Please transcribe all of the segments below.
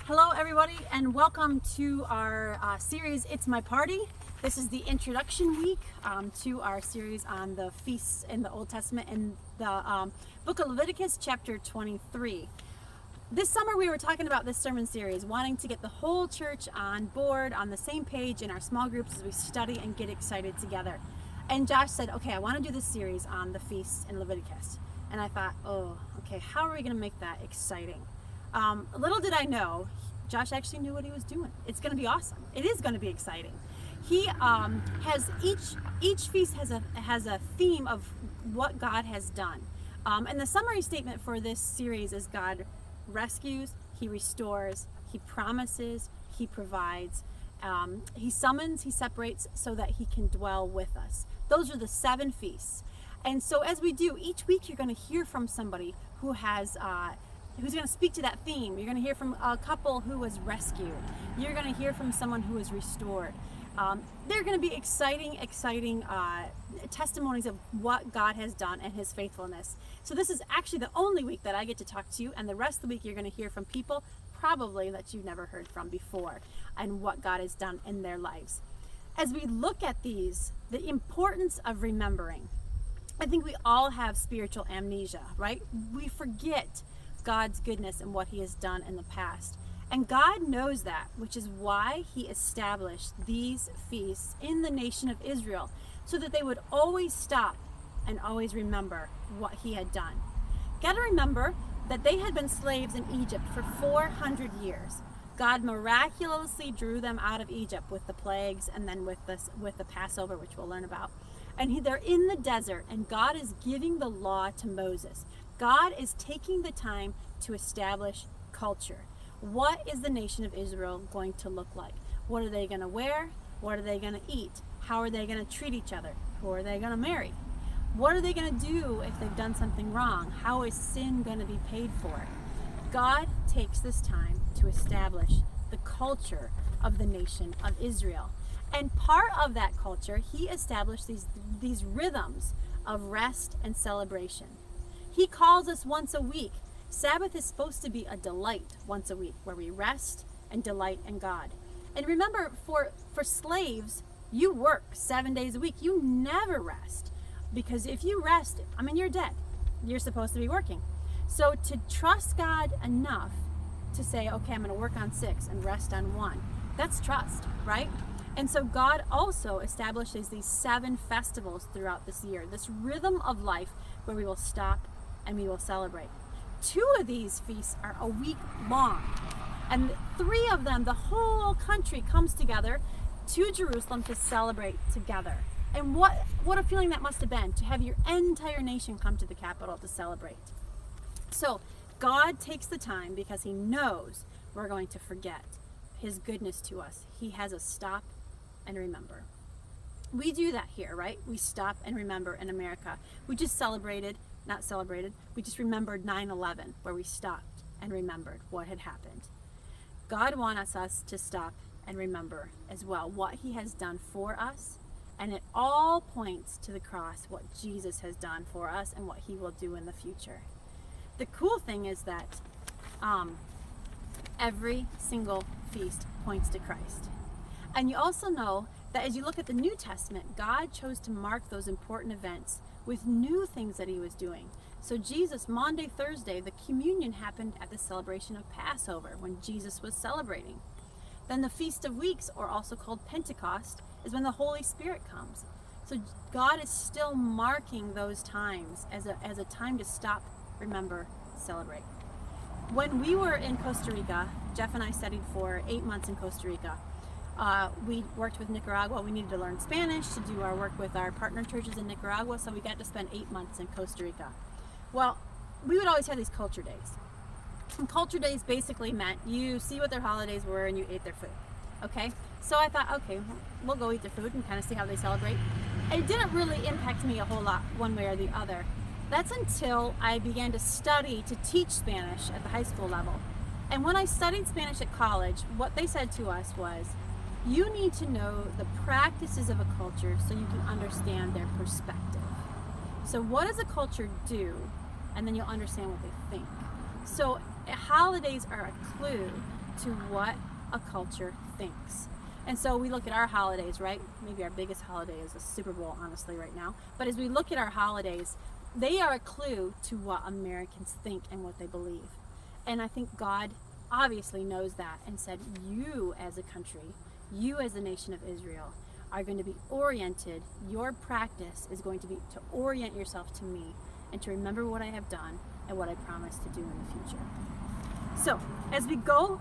Hello everybody and welcome to our series It's My Party. This is the introduction week to our series on the feasts in the Old Testament in the book of Leviticus chapter 23. This summer we were talking about this sermon series, wanting to get the whole church on board, on the same page in our small groups as we study and get excited together. And Josh said, okay, I want to do this series on the feasts in Leviticus. And I thought, oh, okay, how are we going to make that exciting? Little did I know, Josh actually knew what he was doing. It's going to be awesome. It is going to be exciting. He has each feast has a theme of what God has done. And the summary statement for this series is God rescues, He restores, He promises, He provides, He summons, He separates so that He can dwell with us. Those are the 7 feasts. And so as we do, each week you're going to hear from somebody who has who's going to speak to that theme. You're going to hear from a couple who was rescued. You're going to hear from someone who was restored. They're going to be exciting testimonies of what God has done and His faithfulness. So this is actually the only week that I get to talk to you, and the rest of the week you're going to hear from people probably that you've never heard from before and what God has done in their lives. As we look at these, the importance of remembering. I think we all have spiritual amnesia, right? We forget God's goodness and what He has done in the past. And God knows that, which is why He established these feasts in the nation of Israel, so that they would always stop and always remember what He had done. Got to remember that they had been slaves in Egypt for 400 years. God miraculously drew them out of Egypt with the plagues and then with the Passover, which we'll learn about. And they're in the desert, and God is giving the law to Moses. God is taking the time to establish culture. What is the nation of Israel going to look like? What are they going to wear? What are they going to eat? How are they going to treat each other? Who are they going to marry? What are they going to do if they've done something wrong? How is sin going to be paid for? God takes this time to establish the culture of the nation of Israel. And part of that culture, He established these rhythms of rest and celebration. He calls us once a week. Sabbath is supposed to be a delight once a week, where we rest and delight in God. And remember, for slaves, you work 7 days a week. You never rest, because if you rest, you're dead. You're supposed to be working. So to trust God enough to say, okay, I'm going to work on 6 and rest on 1, that's trust, right? And so God also establishes these 7 festivals throughout this year, this rhythm of life where we will stop and we will celebrate. 2 of these feasts are a week long, and 3 of them, the whole country comes together to Jerusalem to celebrate together. And what a feeling that must have been, to have your entire nation come to the capital to celebrate. So God takes the time because He knows we're going to forget His goodness to us. He has us stop and remember. We do that here, right? We stop and remember in America. We just we just remembered 9/11, where we stopped and remembered what had happened. God wants us to stop and remember as well what He has done for us, and it all points to the cross, what Jesus has done for us and what He will do in the future. The cool thing is that every single feast points to Christ. And you also know that as you look at the New Testament, God chose to mark those important events with new things that He was doing. So Jesus, Maundy Thursday, the communion happened at the celebration of Passover, when Jesus was celebrating. Then the Feast of Weeks, or also called Pentecost, is when the Holy Spirit comes. So God is still marking those times as a time to stop, remember, celebrate. When we were in Costa Rica, Jeff and I studied for 8 months in Costa Rica. We worked with Nicaragua. We needed to learn Spanish to do our work with our partner churches in Nicaragua, so we got to spend 8 months in Costa Rica. Well, we would always have these culture days. And culture days basically meant you see what their holidays were and you ate their food. Okay? So I thought, okay, we'll go eat their food and kind of see how they celebrate. It didn't really impact me a whole lot one way or the other. That's until I began to study to teach Spanish at the high school level. And when I studied Spanish at college, what they said to us was, you need to know the practices of a culture so you can understand their perspective. So what does a culture do? And then you'll understand what they think. So holidays are a clue to what a culture thinks. And so we look at our holidays, right? Maybe our biggest holiday is the Super Bowl, honestly, right now. But as we look at our holidays, they are a clue to what Americans think and what they believe. And I think God obviously knows that and said, you as a country, you as the nation of Israel, are going to be oriented. Your practice is going to be to orient yourself to me and to remember what I have done and what I promise to do in the future. So as we go,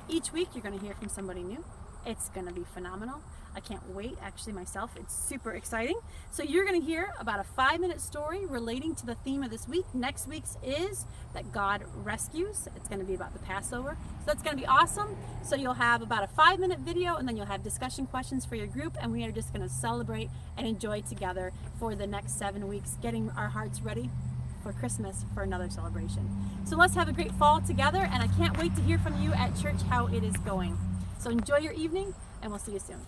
each week you're going to hear from somebody new. It's going to be phenomenal. I can't wait, actually, myself. It's super exciting. So you're going to hear about a 5-minute story relating to the theme of this week. Next week's is that God rescues. It's going to be about the Passover. So that's going to be awesome. So you'll have about a 5-minute video, and then you'll have discussion questions for your group, and we are just going to celebrate and enjoy together for the next 7 weeks, getting our hearts ready for Christmas for another celebration. So let's have a great fall together, and I can't wait to hear from you at church how it is going. So enjoy your evening, and we'll see you soon.